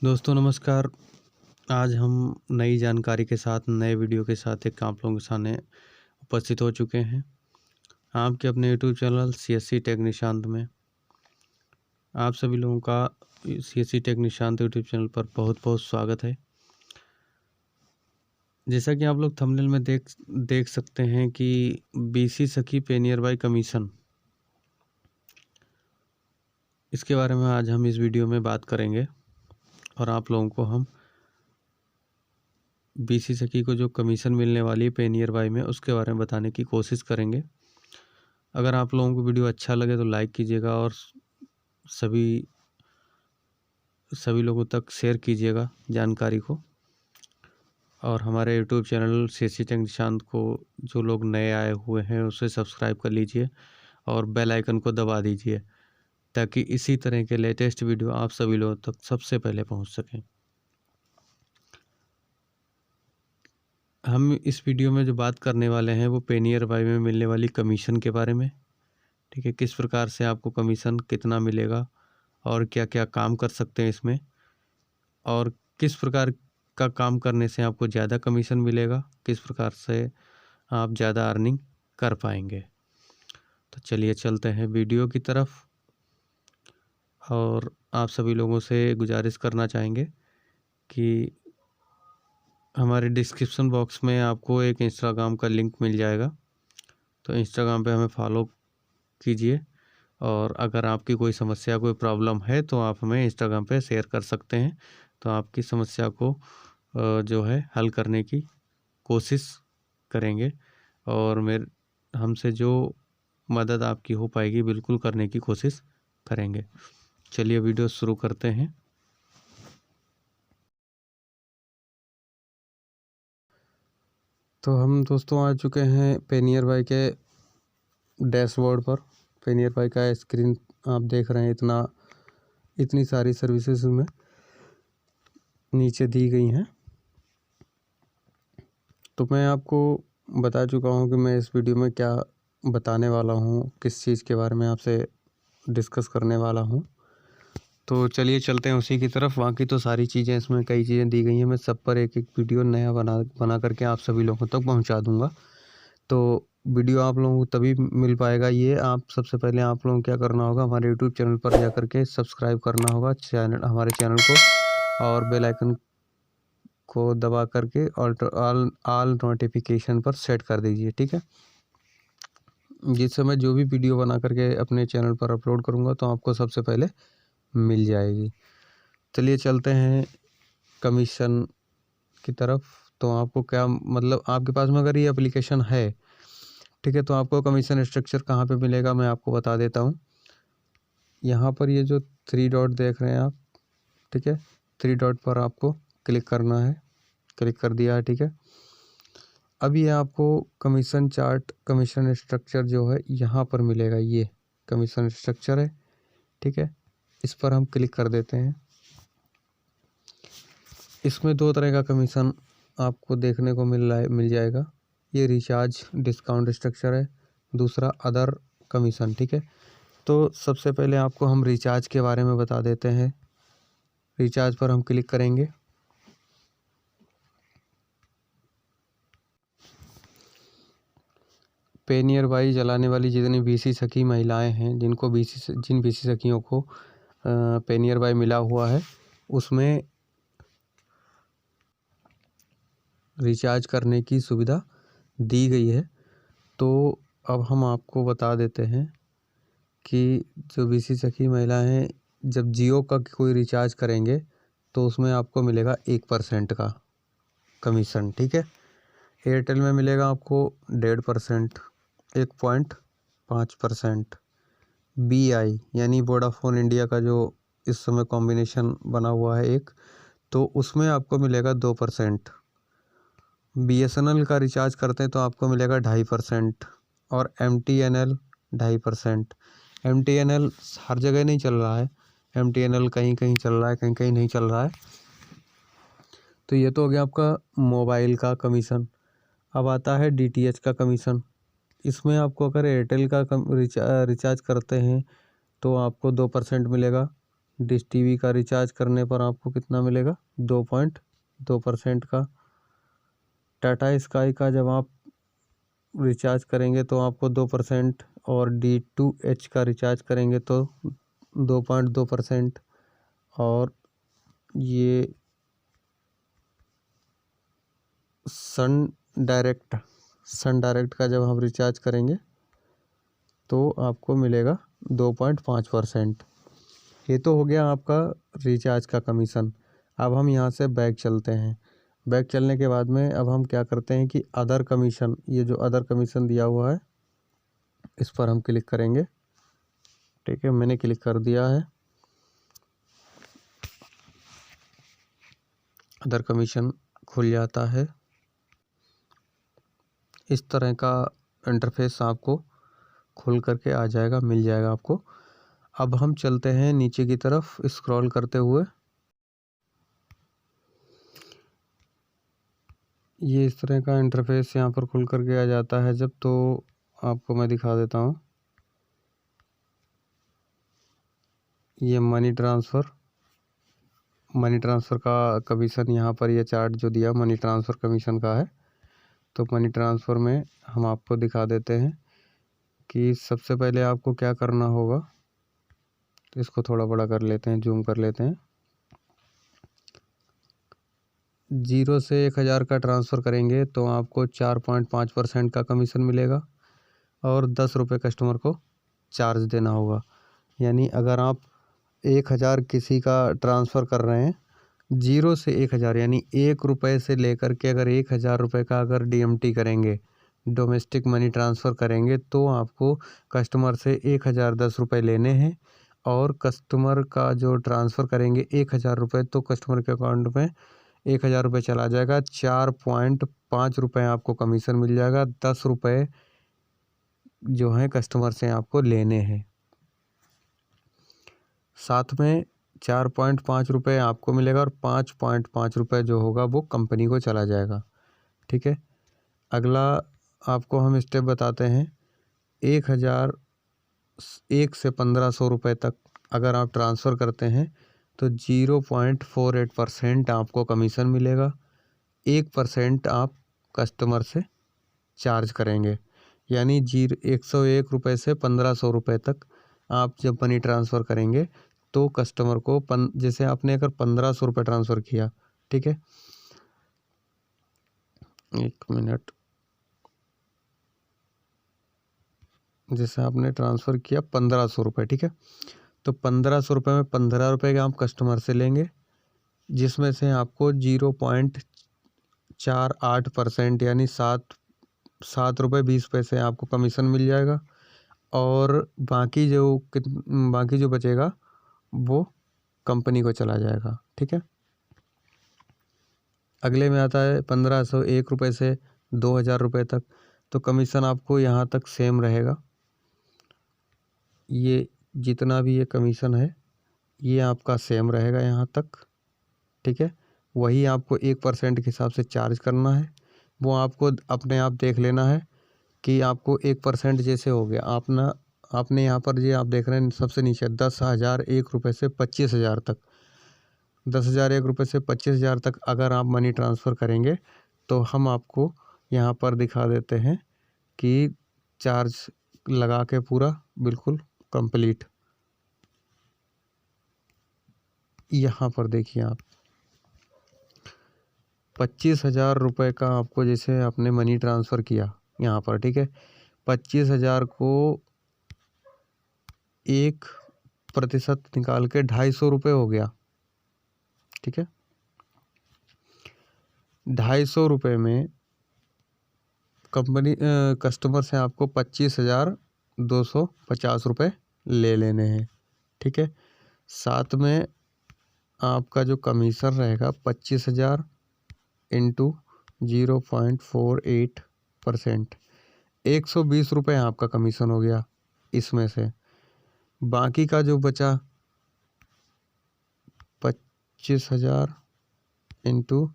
दोस्तों नमस्कार। आज हम नई जानकारी के साथ नए वीडियो के साथ एक आप लोगों के सामने उपस्थित हो चुके हैं। आपके अपने YouTube channel CSC tech Nishant में आप सभी लोगों का CSC tech Nishant YouTube channel पर बहुत बहुत स्वागत है। जैसा कि आप लोग थंबनेल में देख सकते हैं कि BC सखी पे नियर बाय कमीशन, इसके बारे में आज हम इस वीडियो में बात करेंगे और आप लोगों को हम BC सखी को जो कमीशन मिलने वाली है पे नियर बाय में उसके बारे में बताने की कोशिश करेंगे। अगर आप लोगों को वीडियो अच्छा लगे तो लाइक कीजिएगा और सभी लोगों तक शेयर कीजिएगा जानकारी को। और हमारे YouTube channel CSC tech Nishant को जो लोग नए आए हुए हैं उसे सब्सक्राइब कर लीजिए और बेल आइकन को दबा दीजिए ताकि इसी तरह के लेटेस्ट वीडियो आप सभी लोगों तक सबसे पहले पहुंच सकें। हम इस वीडियो में जो बात करने वाले हैं वो पे नियर बाय में मिलने वाली कमीशन के बारे में, ठीक है। किस प्रकार से आपको कमीशन कितना मिलेगा और क्या क्या काम कर सकते हैं इसमें, और किस प्रकार का काम करने से आपको ज़्यादा कमीशन मिलेगा, किस प्रकार से आप ज़्यादा अर्निंग कर पाएंगे। तो चलिए चलते हैं वीडियो की तरफ। और आप सभी लोगों से गुजारिश करना चाहेंगे कि हमारे डिस्क्रिप्शन बॉक्स में आपको एक इंस्टाग्राम का लिंक मिल जाएगा, तो इंस्टाग्राम पे हमें फॉलो कीजिए। और अगर आपकी कोई समस्या कोई प्रॉब्लम है तो आप हमें इंस्टाग्राम पे शेयर कर सकते हैं, तो आपकी समस्या को जो है हल करने की कोशिश करेंगे और हमसे जो मदद आपकी हो पाएगी बिल्कुल करने की कोशिश करेंगे। चलिए वीडियो शुरू करते हैं। तो हम दोस्तों आ चुके हैं पे नियर बाय के डैशबोर्ड पर। पे नियर बाय का स्क्रीन आप देख रहे हैं, इतनी सारी सर्विसेज में नीचे दी गई हैं। तो मैं आपको बता चुका हूं कि मैं इस वीडियो में क्या बताने वाला हूं, किस चीज़ के बारे में आपसे डिस्कस करने वाला हूं। तो चलिए चलते हैं उसी की तरफ। बाकी तो सारी चीज़ें इसमें कई चीज़ें दी गई हैं, मैं सब पर एक एक वीडियो नया बना करके आप सभी लोगों तक पहुंचा दूंगा। तो वीडियो आप लोगों को तभी मिल पाएगा। ये आप सबसे पहले आप लोगों को क्या करना होगा, हमारे यूट्यूब चैनल पर जा करके सब्सक्राइब करना होगा हमारे चैनल को, और बेल आइकन को दबा करके ऑल नोटिफिकेशन पर सेट कर दीजिए, ठीक है। जिससे मैं जो भी वीडियो बना करके अपने चैनल पर अपलोड करूँगा तो आपको सबसे पहले मिल जाएगी। चलिए चलते हैं कमीशन की तरफ। तो आपको क्या मतलब, आपके पास में अगर ये एप्लीकेशन है, ठीक है, तो आपको कमीशन स्ट्रक्चर कहाँ पे मिलेगा मैं आपको बता देता हूँ। यहाँ पर ये जो 3 डॉट देख रहे हैं आप, ठीक है, 3 डॉट पर आपको क्लिक करना है। क्लिक कर दिया है, ठीक है। अब ये आपको कमीशन चार्ट, कमीशन स्ट्रक्चर जो है यहाँ पर मिलेगा। ये कमीशन स्ट्रक्चर है, ठीक है। इस पर हम क्लिक कर देते हैं। इसमें 2 तरह का कमीशन आपको देखने को मिल जाएगा। ये रिचार्ज डिस्काउंट स्ट्रक्चर है, दूसरा अदर कमीशन, ठीक है। तो सबसे पहले आपको हम रिचार्ज के बारे में बता देते हैं। रिचार्ज पर हम क्लिक करेंगे। पे नियर बाय चलाने वाली जितनी BC सखी महिलाएं हैं, जिन BC सखियों को पे नियर बाय मिला हुआ है, उसमें रिचार्ज करने की सुविधा दी गई है। तो अब हम आपको बता देते हैं कि जो BC सखी महिलाएं हैं, जब जियो का कोई रिचार्ज करेंगे तो उसमें आपको मिलेगा 1% का कमीशन, ठीक है। एयरटेल में मिलेगा आपको 1.5%, 1.5%। BI यानी वोडाफोन इंडिया का जो इस समय कॉम्बिनेशन बना हुआ है एक, तो उसमें आपको मिलेगा 2%। BSNL का रिचार्ज करते हैं तो आपको मिलेगा 2.5%। और MTNL 2.5%। MTNL हर जगह नहीं चल रहा है, MTNL कहीं कहीं चल रहा है, कहीं कहीं नहीं चल रहा है। तो ये तो हो गया आपका मोबाइल का कमीशन। अब आता है DTH का कमीशन। इसमें आपको अगर एयरटेल का रिचार्ज करते हैं तो आपको 2% मिलेगा। डिश टीवी का रिचार्ज करने पर आपको कितना मिलेगा, 2.2% का। टाटा स्काई का जब आप रिचार्ज करेंगे तो आपको 2%, और D2H का रिचार्ज करेंगे तो 2.2%, और ये सन डायरेक्ट का जब हम रिचार्ज करेंगे तो आपको मिलेगा 2.5%। ये तो हो गया आपका रिचार्ज का कमीशन। अब हम यहाँ से बैक चलते हैं। बैक चलने के बाद में अब हम क्या करते हैं कि अदर कमीशन, ये जो अदर कमीशन दिया हुआ है इस पर हम क्लिक करेंगे। ठीक है, मैंने क्लिक कर दिया है। अदर कमीशन खुल जाता है। इस तरह का इंटरफेस आपको खुल करके आ जाएगा, मिल जाएगा आपको। अब हम चलते हैं नीचे की तरफ स्क्रॉल करते हुए। ये इस तरह का इंटरफेस यहाँ पर खुल करके आ जाता है जब, तो आपको मैं दिखा देता हूँ। ये मनी ट्रांसफ़र का कमीशन यहाँ पर ये चार्ट जो दिया मनी ट्रांसफ़र कमीशन का है। तो मनी ट्रांसफ़र में हम आपको दिखा देते हैं कि सबसे पहले आपको क्या करना होगा। तो इसको थोड़ा बड़ा कर लेते हैं, जूम कर लेते हैं। 0 से 1000 का ट्रांसफ़र करेंगे तो आपको 4.5% का कमीशन मिलेगा, और 10 रुपये कस्टमर को चार्ज देना होगा। यानी अगर आप 1000 किसी का ट्रांसफ़र कर रहे हैं, 0 से 1000 यानी 1 रुपये से लेकर के अगर 1000 रुपये का अगर DMT करेंगे, डोमेस्टिक मनी ट्रांसफ़र करेंगे, तो आपको कस्टमर से 1010 रुपये लेने हैं। और कस्टमर का जो ट्रांसफ़र करेंगे 1000 रुपये, तो कस्टमर के अकाउंट में 1000 रुपये चला जाएगा। 4.5 रुपये आपको कमीशन मिल जाएगा। 10 रुपये जो हैं कस्टमर से आपको लेने हैं। साथ में 4.5 रुपये आपको मिलेगा, और 5.5 रुपये जो होगा वो कंपनी को चला जाएगा। ठीक है, अगला आपको हम स्टेप बताते हैं। 1 से 1500 रुपये तक अगर आप ट्रांसफ़र करते हैं तो 0.48% आपको कमीशन मिलेगा। 1% आप कस्टमर से चार्ज करेंगे। यानी 101 रुपये से 1500 रुपये तक आप जब मनी ट्रांसफ़र करेंगे तो कस्टमर को जैसे आपने अगर 1500 रुपये ट्रांसफ़र किया, ठीक है, 1 मिनट, जैसे आपने ट्रांसफ़र किया 1500 रुपये, ठीक है, तो 1500 रुपये में 15 रुपये के आप कस्टमर से लेंगे, जिसमें से आपको 0.48% यानी 7 रुपये 20 पैसे आपको कमीशन मिल जाएगा। और बाकी जो बचेगा वो कंपनी को चला जाएगा। ठीक है, अगले में आता है 1501 रुपये से 2000 रुपये तक। तो कमीशन आपको यहाँ तक सेम रहेगा। ये जितना भी ये कमीशन है ये आपका सेम रहेगा यहाँ तक। ठीक है, वही आपको 1% के हिसाब से चार्ज करना है। वो आपको अपने आप देख लेना है कि आपको 1% जैसे हो गया। आपने यहाँ पर ये आप देख रहे हैं सबसे नीचे 10,001 रुपये से 25,000 तक, 10,001 रुपये से 25,000 तक अगर आप मनी ट्रांसफ़र करेंगे तो हम आपको यहाँ पर दिखा देते हैं कि चार्ज लगा के पूरा बिल्कुल कंप्लीट। यहाँ पर देखिए आप 25,000 रुपये का आपको जैसे आपने मनी ट्रांसफ़र किया यहाँ पर, ठीक है, 25,000 को 1% निकाल के 250 रुपये हो गया। ठीक है, 250 रुपये में कंपनी कस्टमर से आपको 25,250 रुपये ले लेने हैं। ठीक है, साथ में आपका जो कमीशन रहेगा 25,000 इंटू 0.48%, 120 रुपये आपका कमीशन हो गया। इसमें से बाकी का जो बचा 25,000 इंटू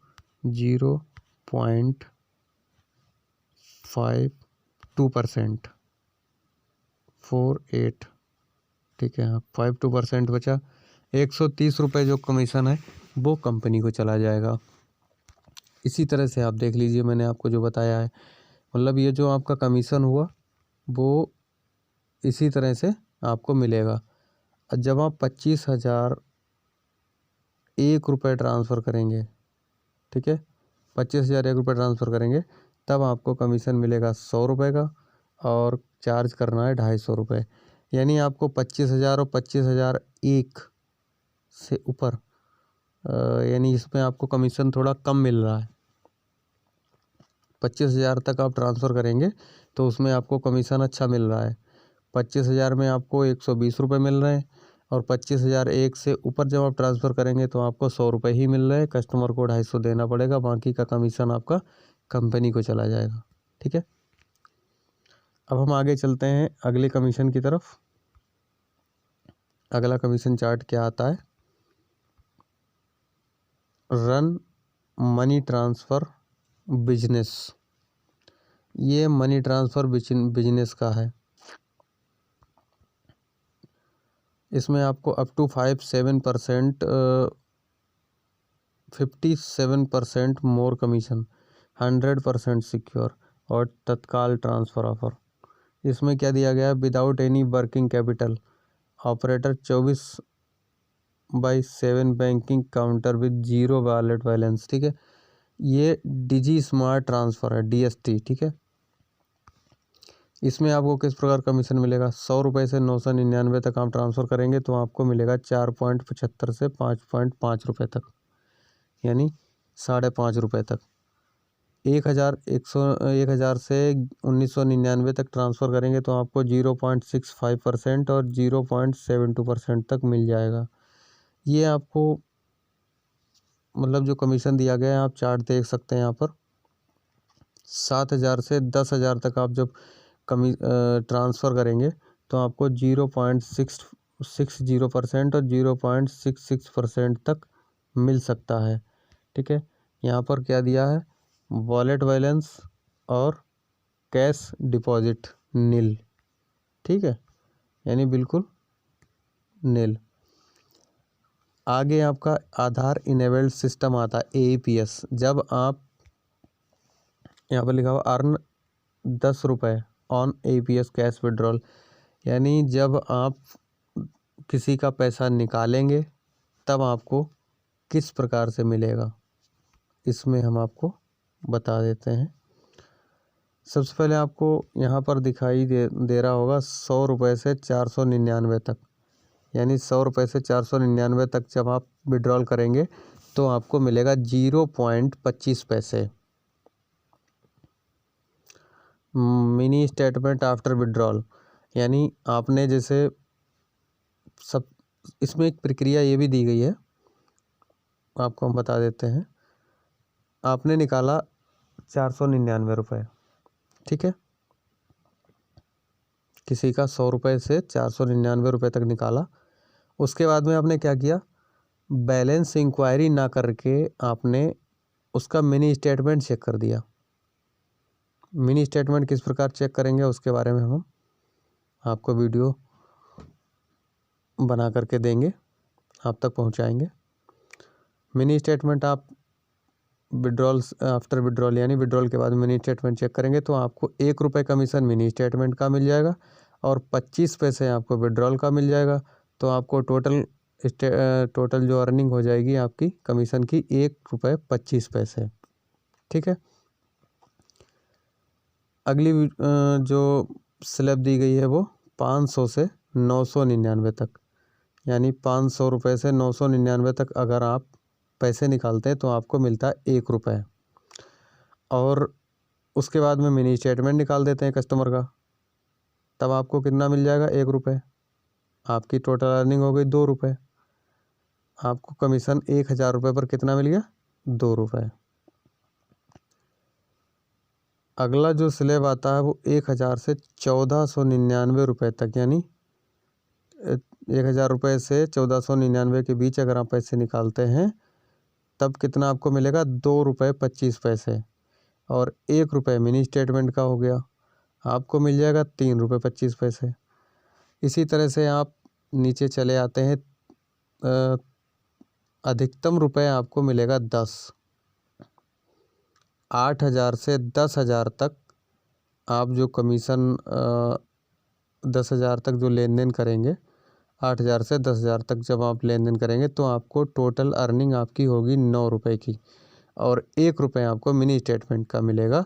0.52%, 48, ठीक है, हाँ 52% बचा। 130 रुपये जो कमीशन है वो कंपनी को चला जाएगा। इसी तरह से आप देख लीजिए, मैंने आपको जो बताया है, मतलब ये जो आपका कमीशन हुआ वो इसी तरह से आपको मिलेगा। और जब आप 25,001 रुपये ट्रांसफ़र करेंगे, ठीक है, 25,001 रुपये ट्रांसफ़र करेंगे तब आपको कमीशन मिलेगा 100 रुपये का, और चार्ज करना है 250 रुपये। यानी आपको 25,000 और 25,001 से ऊपर यानी इसमें आपको कमीशन थोड़ा कम मिल रहा है। 25,000 तक आप ट्रांसफ़र करेंगे तो उसमें आपको कमीशन अच्छा मिल रहा है। 25,000 में आपको 120 रुपये मिल रहे हैं, और 25,001 से ऊपर जब आप ट्रांसफ़र करेंगे तो आपको 100 रुपये ही मिल रहे हैं। कस्टमर को 250 देना पड़ेगा, बाकी का कमीशन आपका कंपनी को चला जाएगा। ठीक है, अब हम आगे चलते हैं अगले कमीशन की तरफ। अगला कमीशन चार्ट क्या आता है? Run money transfer business. ये मनी ट्रांसफ़र बिजनेस का है। इसमें आपको up to 57% more commission, 100% secure और तत्काल ट्रांसफ़र ऑफर। इसमें क्या दिया गया है? Without any working capital, operator 24/7 banking counter with zero wallet balance. ठीक है, ये डिजी स्मार्ट ट्रांसफ़र है, DST। ठीक है, इसमें आपको किस प्रकार कमीशन मिलेगा? 100 रुपये से 999 तक आप ट्रांसफ़र करेंगे तो आपको मिलेगा 4.75 से 5.5 रुपये तक, यानी 5.5 रुपये तक। 1,000 से 1,999 तक ट्रांसफ़र करेंगे तो आपको 0.65% और 0.72% तक मिल जाएगा। ये आपको मतलब जो कमीशन दिया गया है आप चार्ट देख सकते हैं यहाँ पर। 7,000 से 10,000 तक आप जब ट्रांसफ़र करेंगे तो आपको 0.660% और 0.66% तक मिल सकता है। ठीक है, यहाँ पर क्या दिया है? वॉलेट बैलेंस और कैश डिपॉजिट नील। ठीक है, यानी बिल्कुल नील। आगे आपका आधार इनेबल्ड सिस्टम आता है, AEPS। जब आप यहाँ पर लिखा हुआ अर्न 10 रुपये ऑन AEPS कैश विड्रॉल, यानी जब आप किसी का पैसा निकालेंगे तब आपको किस प्रकार से मिलेगा, इसमें हम आपको बता देते हैं। सबसे पहले आपको यहाँ पर दिखाई दे रहा होगा 100 रुपये से 499 तक, यानी 100 रुपये से 499 तक जब आप विड्रॉल करेंगे तो आपको मिलेगा 0.25 पैसे। मिनी स्टेटमेंट आफ्टर विड्रॉल, यानी आपने जैसे सब, इसमें एक प्रक्रिया ये भी दी गई है, आपको हम बता देते हैं। आपने निकाला 499 रुपये, ठीक है, किसी का 100 रुपये से 499 रुपये तक निकाला। उसके बाद में आपने क्या किया? बैलेंस इंक्वायरी ना करके आपने उसका मिनी स्टेटमेंट चेक कर दिया। मिनी स्टेटमेंट किस प्रकार चेक करेंगे उसके बारे में हम आपको वीडियो बना करके देंगे, आप तक पहुंचाएंगे। मिनी स्टेटमेंट आप विड्रॉल आफ्टर विड्रॉल, यानी विड्रॉल के बाद मिनी स्टेटमेंट चेक करेंगे तो आपको 1 रुपये कमीशन मिनी स्टेटमेंट का मिल जाएगा और 25 पैसे आपको विड्रॉल का मिल जाएगा। तो आपको टोटल जो अर्निंग हो जाएगी आपकी कमीशन की 1 रुपये 25 पैसे। ठीक है, अगली जो स्लैब दी गई है वो 500 से 999 तक, यानी 500 रुपये से 999 तक अगर आप पैसे निकालते हैं तो आपको मिलता है 1 रुपये। और उसके बाद में मिनी स्टेटमेंट निकाल देते हैं कस्टमर का, तब आपको कितना मिल जाएगा? 1 रुपये। आपकी टोटल अर्निंग हो गई 2 रुपये। आपको कमीशन 1,000 रुपये पर कितना मिल गया? 2 रुपये। अगला जो स्लैब आता है वो 1,000 से 1,499 रुपये तक, यानी 1,000 रुपये से 1,499 के बीच अगर आप पैसे निकालते हैं तब कितना आपको मिलेगा? 2 रुपये 25 पैसे। और 1 रुपये मिनी स्टेटमेंट का हो गया, आपको मिल जाएगा 3 रुपये 25 पैसे। इसी तरह से आप नीचे चले आते हैं अधिकतम रुपए आपको मिलेगा 10। 8,000 से 10,000 तक आप जो कमीशन 10,000 तक जो लेन देन करेंगे, 8,000 से 10,000 तक जब आप लेन देन करेंगे तो आपको टोटल अर्निंग आपकी होगी 9 रुपये की, और 1 रुपये आपको मिनी स्टेटमेंट का मिलेगा।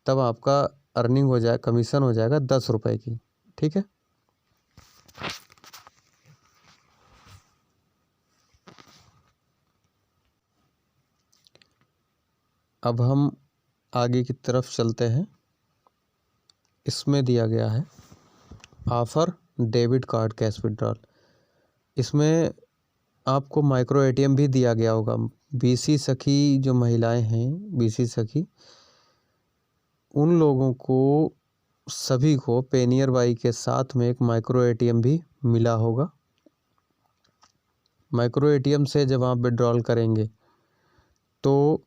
तब आपका अर्निंग हो जाए, कमीशन हो जाएगा 10 रुपये की। ठीक है। अब हम आगे की तरफ चलते हैं। इसमें दिया गया है offer debit card cash withdrawal. इसमें आपको माइक्रो एटीएम भी दिया गया होगा। बीसी सखी जो महिलाएं हैं, बीसी सखी, उन लोगों को सभी को पेनियर बाई के साथ में एक माइक्रो एटीएम भी मिला होगा। माइक्रो एटीएम से जब आप विड्रॉल करेंगे तो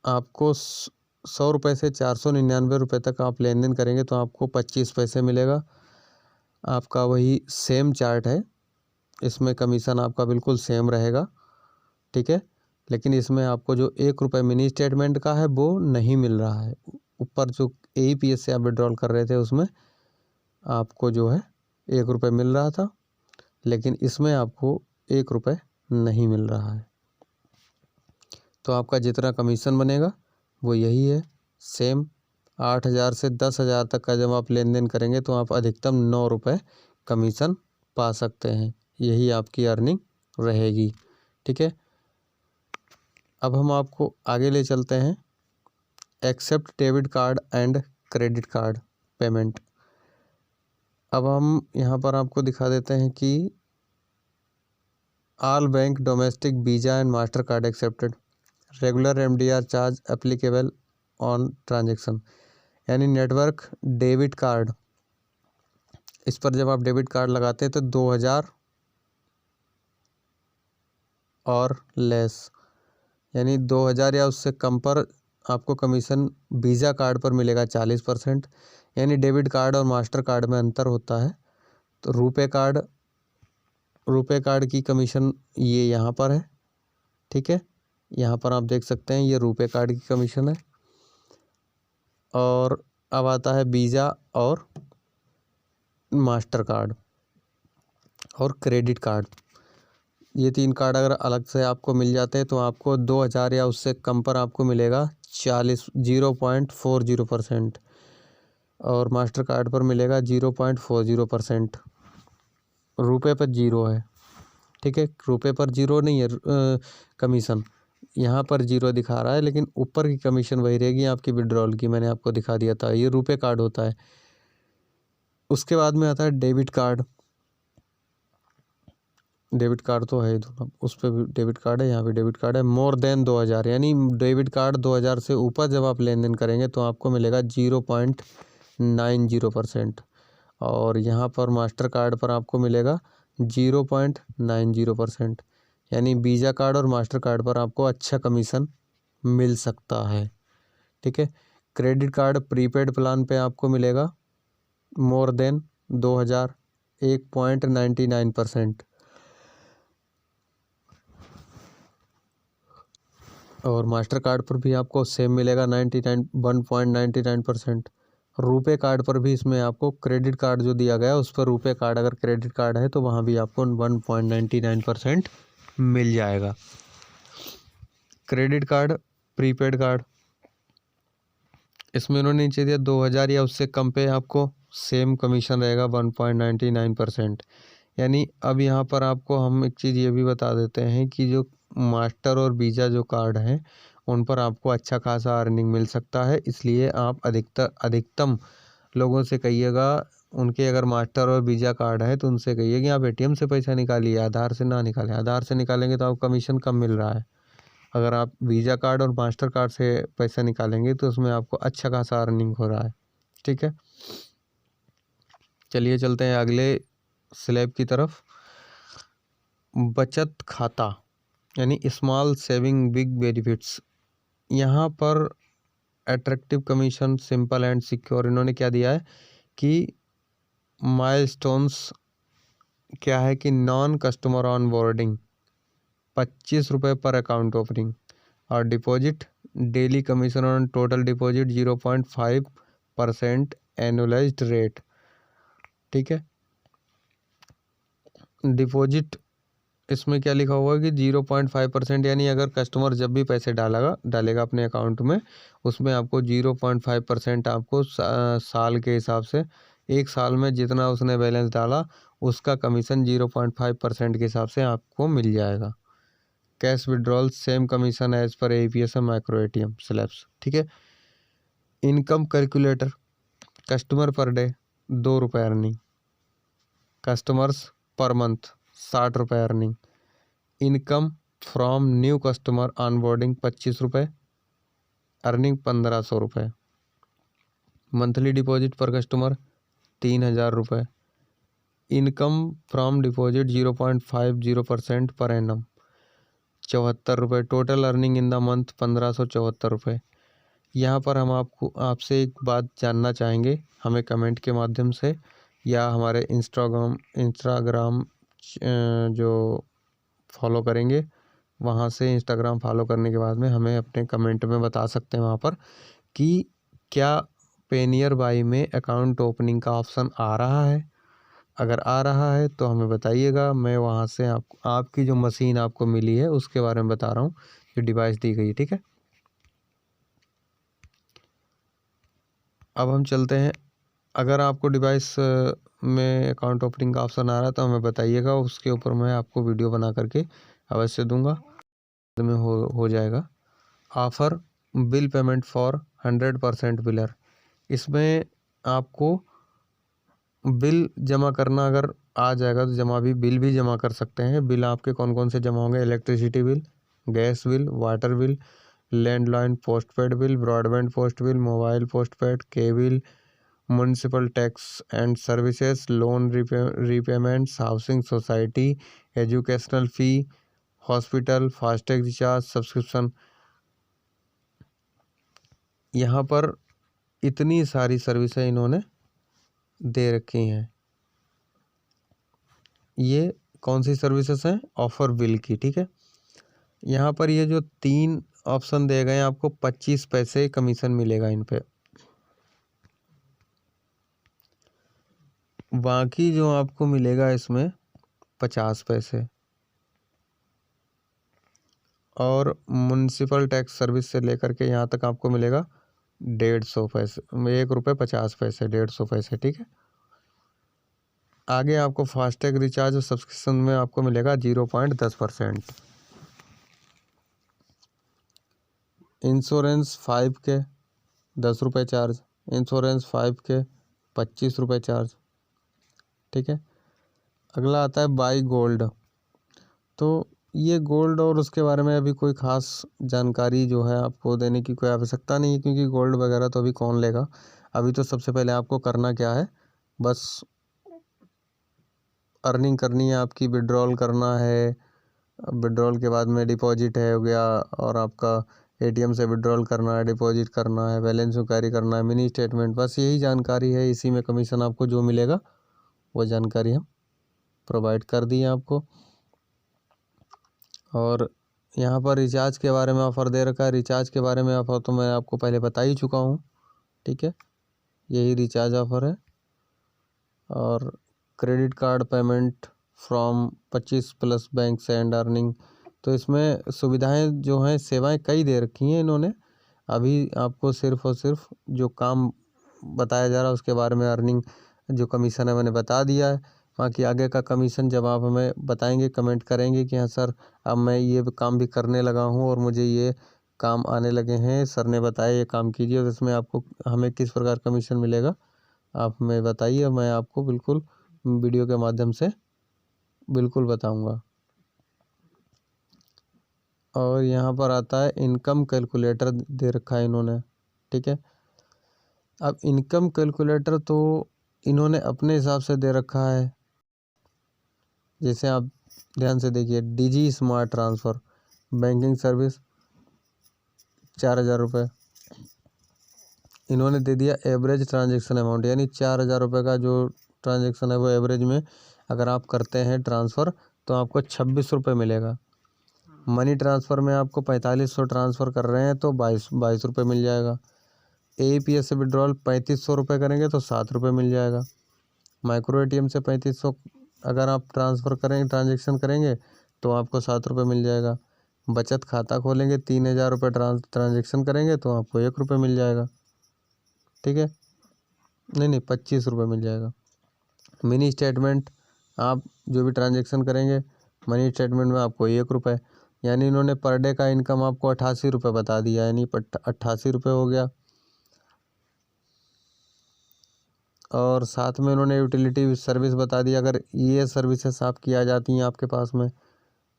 आपको 100 रुपये से 499 रुपये तक आप लेन देन करेंगे तो आपको 25 पैसे मिलेगा। आपका वही सेम चार्ट है, इसमें कमीशन आपका बिल्कुल सेम रहेगा। ठीक है। लेकिन इसमें आपको जो 1 रुपये मिनी स्टेटमेंट का है वो नहीं मिल रहा है। ऊपर जो AEPS से आप विड्रॉल कर रहे थे उसमें आपको जो है 1 रुपये मिल रहा था, लेकिन इसमें आपको 1 रुपये नहीं मिल रहा है। तो आपका जितना कमीशन बनेगा वो यही है, सेम। 8,000 से 10,000 तक का जब आप लेन देन करेंगे तो आप अधिकतम 9 रुपये कमीशन पा सकते हैं। यही आपकी अर्निंग रहेगी। ठीक है। अब हम आपको आगे ले चलते हैं। Accept debit card and credit card payment. अब हम यहाँ पर आपको दिखा देते हैं कि all bank domestic Visa and Mastercard accepted, regular MDR charge applicable on transaction, यानी नेटवर्क डेबिट कार्ड। इस पर जब आप डेबिट कार्ड लगाते हैं तो 2,000 और लेस, यानी 2,000 या उससे कम पर आपको कमीशन वीज़ा कार्ड पर मिलेगा 40%। यानी डेबिट कार्ड और मास्टर कार्ड में अंतर होता है। तो रुपे कार्ड की कमीशन ये यहाँ पर है। ठीक है। यहाँ पर आप देख सकते हैं ये रुपे कार्ड की कमीशन है। और अब आता है वीज़ा और मास्टर कार्ड और क्रेडिट कार्ड। ये 3 कार्ड अगर अलग से आपको मिल जाते हैं तो आपको 2,000 या उससे कम पर आपको मिलेगा 0.40%, और मास्टर कार्ड पर मिलेगा 0.40%। रुपए पर 0 है। ठीक है। रुपए पर 0 नहीं है कमीशन, यहाँ पर 0 दिखा रहा है, लेकिन ऊपर की कमीशन वही रहेगी आपकी विड्रॉल की। मैंने आपको दिखा दिया था, ये रुपए कार्ड होता है। उसके बाद में आता है डेबिट कार्ड। डेबिट कार्ड तो है दोनों, उस पर भी डेबिट कार्ड है, यहाँ भी डेबिट कार्ड है। मोर देन 2,000, यानी डेबिट कार्ड 2,000 से ऊपर जब आप लेन देन करेंगे तो आपको मिलेगा 0.90%, और यहाँ पर मास्टर कार्ड पर आपको मिलेगा 0.90%। यानी वीज़ा कार्ड और मास्टर कार्ड पर आपको अच्छा कमीशन मिल सकता है। ठीक है। क्रेडिट कार्ड प्रीपेड प्लान पे आपको मिलेगा मोर देन 2,000 1.99%, और मास्टर कार्ड पर भी आपको सेम मिलेगा 1.99%। रुपे कार्ड पर भी इसमें आपको क्रेडिट कार्ड जो दिया गया है उस पर रुपे कार्ड अगर क्रेडिट कार्ड है तो वहाँ भी आपको 1.99% मिल जाएगा। क्रेडिट कार्ड प्रीपेड कार्ड, इसमें उन्होंने नीचे दिया 2,000 या उससे कम पे आपको सेम कमीशन रहेगा 1.99%। यानी अब यहाँ पर आपको हम एक चीज़ ये भी बता देते हैं कि जो मास्टर और वीज़ा जो कार्ड हैं उन पर आपको अच्छा खासा अर्निंग मिल सकता है। इसलिए आप अधिकतम लोगों से कहिएगा, उनके अगर मास्टर और वीज़ा कार्ड है तो उनसे कहिए कि आप ATM से पैसा निकालिए, आधार से ना निकालें। आधार से निकालेंगे तो आपको कमीशन कम मिल रहा है। अगर आप वीज़ा कार्ड और मास्टर कार्ड से पैसा निकालेंगे तो उसमें आपको अच्छा खासा अर्निंग हो रहा है। ठीक है। चलिए चलते हैं अगले स्लैब की तरफ। बचत खाता यानी स्मॉल सेविंग बिग बेनिफिट्स। यहाँ पर attractive commission, simple and secure. इन्होंने क्या दिया है कि माइलस्टोन्स क्या है कि नॉन कस्टमर ऑन बोर्डिंग 25 रुपये पर अकाउंट ओपनिंग, और deposit daily commission on total deposit 0.5% annualised rate. ठीक है, डिपॉजिट इसमें क्या लिखा हुआ है कि 0.5%, यानी अगर कस्टमर जब भी पैसे डालेगा अपने अकाउंट में, उसमें आपको 0.5% आपको साल के हिसाब से, एक साल में जितना उसने बैलेंस डाला उसका कमीशन 0.5% के हिसाब से आपको मिल जाएगा। Cash withdrawal same commission as per APS micro ATM slabs. ठीक है, income calculator customer per day 2 रुपये अर्निंग, कस्टमर्स पर मंथ 60 रुपये earning, income from new customer onboarding 25 रुपये, अर्निंग 1500 रुपये, मंथली डिपॉजिट पर कस्टमर 3000 रुपये, income from deposit 0.50% per annum 74 रुपये, total earning in the month 1574 रुपये। यहाँ पर हम आपसे एक बात जानना चाहेंगे, हमें कमेंट के माध्यम से या हमारे इंस्टाग्राम जो फॉलो करेंगे, वहाँ से इंस्टाग्राम फॉलो करने के बाद में हमें अपने कमेंट में बता सकते हैं वहाँ पर कि क्या पेनियर बाई में अकाउंट ओपनिंग का ऑप्शन आ रहा है। अगर आ रहा है तो हमें बताइएगा, मैं वहाँ से आपकी जो मशीन आपको मिली है उसके बारे में बता रहा हूँ, जो डिवाइस दी गई है। ठीक है, अब हम चलते हैं। अगर आपको डिवाइस में अकाउंट ओपनिंग का ऑप्शन आ रहा है तो हमें बताइएगा, उसके ऊपर मैं आपको वीडियो बना करके अवश्य दूंगा, में हो जाएगा। ऑफर बिल पेमेंट फॉर 100% बिलर, इसमें आपको बिल जमा करना अगर आ जाएगा तो बिल भी जमा कर सकते हैं। बिल आपके कौन कौन से जमा होंगे? Electricity bill, gas bill, water bill, landline postpaid bill, broadband post bill, mobile postpaid, cable, municipal tax and services, loan repayments, housing society, educational fee, hospital, FASTag recharge, subscription. यहाँ पर इतनी सारी सर्विसें इन्होंने दे रखी हैं। ये कौन सी सर्विसेज हैं? ऑफर बिल की। ठीक है, यहाँ पर ये जो 3 ऑप्शन दिए गए हैं, आपको 25 पैसे कमीशन मिलेगा इन पे। बाकी जो आपको मिलेगा इसमें 50 पैसे, और म्युनिसिपल टैक्स सर्विस से लेकर के यहाँ तक आपको मिलेगा 150 पैसे, 1 रुपये 50 पैसे, 150 पैसे। ठीक है, आगे आपको फास्टैग रिचार्ज और सब्सक्रिप्शन में आपको मिलेगा 0.10%। इंश्योरेंस 5 के 10 रुपये चार्ज, इंश्योरेंस 5 के 25 रुपये चार्ज। ठीक है, अगला आता है बाई गोल्ड। तो ये गोल्ड और उसके बारे में अभी कोई ख़ास जानकारी जो है आपको देने की कोई आवश्यकता नहीं है, क्योंकि गोल्ड वगैरह तो अभी कौन लेगा। अभी तो सबसे पहले आपको करना क्या है, बस अर्निंग करनी है आपकी, विड्रॉल करना है। विड्रॉल के बाद में डिपॉजिट है हो गया, और आपका ATM से विड्रॉल करना है, डिपॉजिट करना है, बैलेंस इंक्वायरी करना है, मिनी स्टेटमेंट, बस यही जानकारी है। इसी में कमीशन आपको जो मिलेगा वो जानकारी हम प्रोवाइड कर दिए आपको। और यहाँ पर रिचार्ज के बारे में ऑफ़र दे रखा है। रिचार्ज के बारे में ऑफ़र तो मैं आपको पहले बता ही चुका हूँ। ठीक है, यही रिचार्ज ऑफ़र है। और credit card payment from 25+ bank and earning, तो इसमें सुविधाएं जो हैं, सेवाएं कई दे रखी हैं इन्होंने। अभी आपको सिर्फ़ और सिर्फ जो काम बताया जा रहा है उसके बारे में, अर्निंग जो कमीशन है मैंने बता दिया है। बाकी आगे का कमीशन जब आप हमें बताएंगे, कमेंट करेंगे कि हाँ सर अब मैं ये काम भी करने लगा हूँ और मुझे ये काम आने लगे हैं, सर ने बताया ये काम कीजिए, तो इसमें आपको हमें किस प्रकार कमीशन मिलेगा आप हमें बताइए, मैं आपको बिल्कुल वीडियो के माध्यम से बिल्कुल बताऊंगा। और यहाँ पर आता है इनकम कैलकुलेटर दे रखा है इन्होंने। ठीक है, अब इनकम कैलकुलेटर तो इन्होंने अपने हिसाब से दे रखा है। जैसे आप ध्यान से देखिए, DG smart transfer banking service 4000 रुपये इन्होंने दे दिया। एवरेज ट्रांजैक्शन अमाउंट, यानी 4000 रुपये का जो ट्रांजैक्शन है वो एवरेज में अगर आप करते हैं ट्रांसफ़र तो आपको 26 रुपये मिलेगा। मनी ट्रांसफ़र में आपको 4500 ट्रांसफ़र कर रहे हैं तो 22 रुपये मिल जाएगा। AEPS से विड्रॉल 3500 रुपये करेंगे तो 7 रुपये मिल जाएगा। माइक्रो ATM से 3500 अगर आप ट्रांजेक्शन करेंगे तो आपको 7 रुपये मिल जाएगा। बचत खाता खोलेंगे 3000 रुपये ट्रांजेक्शन करेंगे तो आपको 1 रुपये मिल जाएगा। ठीक है, नहीं 25 रुपये मिल जाएगा। मिनी स्टेटमेंट आप जो भी ट्रांजेक्शन करेंगे मनी स्टेटमेंट में आपको 1 रुपये, यानी इन्होंने पर डे का इनकम आपको 88 रुपये बता दिया, यानी 88 रुपये हो गया। और साथ में उन्होंने यूटिलिटी सर्विस बता दिया। अगर ये सर्विसेज आपकी आ जाती हैं आपके पास में,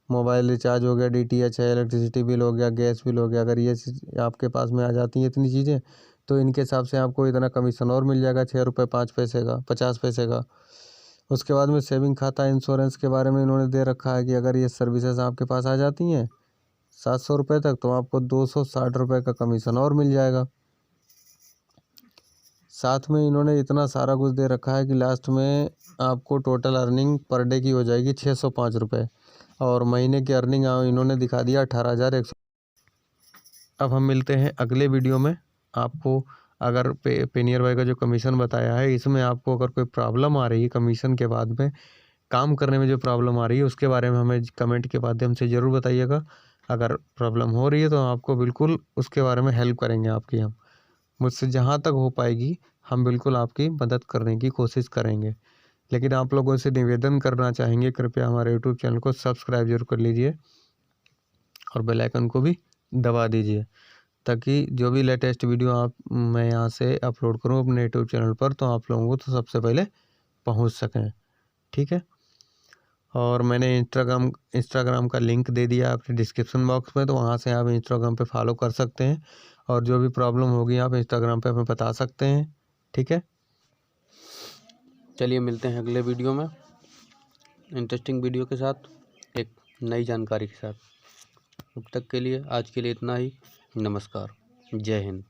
मोबाइल रिचार्ज हो गया, DTH है, इलेक्ट्रिसिटी बिल हो गया, गैस बिल हो गया, अगर ये आपके पास में आ जाती हैं इतनी चीज़ें तो इनके हिसाब से आपको इतना कमीशन और मिल जाएगा, 6 रुपये 5 पैसे का, 50 पैसे का। उसके बाद में सेविंग खाता इंश्योरेंस के बारे में इन्होंने दे रखा है कि अगर ये सर्विसेज आपके पास आ जाती हैं 700 रुपये तक तो आपको 260 रुपये का कमीशन और मिल जाएगा। साथ में इन्होंने इतना सारा कुछ दे रखा है कि लास्ट में आपको टोटल अर्निंग पर डे की हो जाएगी 605 रुपये, और महीने की अर्निंग इन्होंने दिखा दिया 18,100। अब हम मिलते हैं अगले वीडियो में। आपको अगर पेनियर भाई का जो कमीशन बताया है इसमें आपको अगर कोई प्रॉब्लम आ रही है कमीशन के बाद में काम करने में, जो प्रॉब्लम आ रही है उसके बारे में हमें कमेंट के माध्यम से ज़रूर बताइएगा। अगर प्रॉब्लम हो रही है तो आपको बिल्कुल उसके बारे में हेल्प करेंगे आपकी। हम मुझसे जहाँ तक हो पाएगी हम बिल्कुल आपकी मदद करने की कोशिश करेंगे। लेकिन आप लोगों से निवेदन करना चाहेंगे, कृपया हमारे यूट्यूब चैनल को सब्सक्राइब जरूर कर लीजिए और बेल आइकन को भी दबा दीजिए, ताकि जो भी लेटेस्ट वीडियो मैं यहाँ से अपलोड करूँ अपने यूट्यूब चैनल पर तो आप लोगों को तो सबसे पहले पहुँच सकें। ठीक है, और मैंने इंस्टाग्राम का लिंक दे दिया आपके डिस्क्रिप्शन बॉक्स में, तो वहाँ से आप इंस्टाग्राम पे फॉलो कर सकते हैं और जो भी प्रॉब्लम होगी आप इंस्टाग्राम पे हमें बता सकते हैं। ठीक है, चलिए मिलते हैं अगले वीडियो में इंटरेस्टिंग वीडियो के साथ, एक नई जानकारी के साथ। तब तक के लिए आज के लिए इतना ही। नमस्कार, जय हिंद।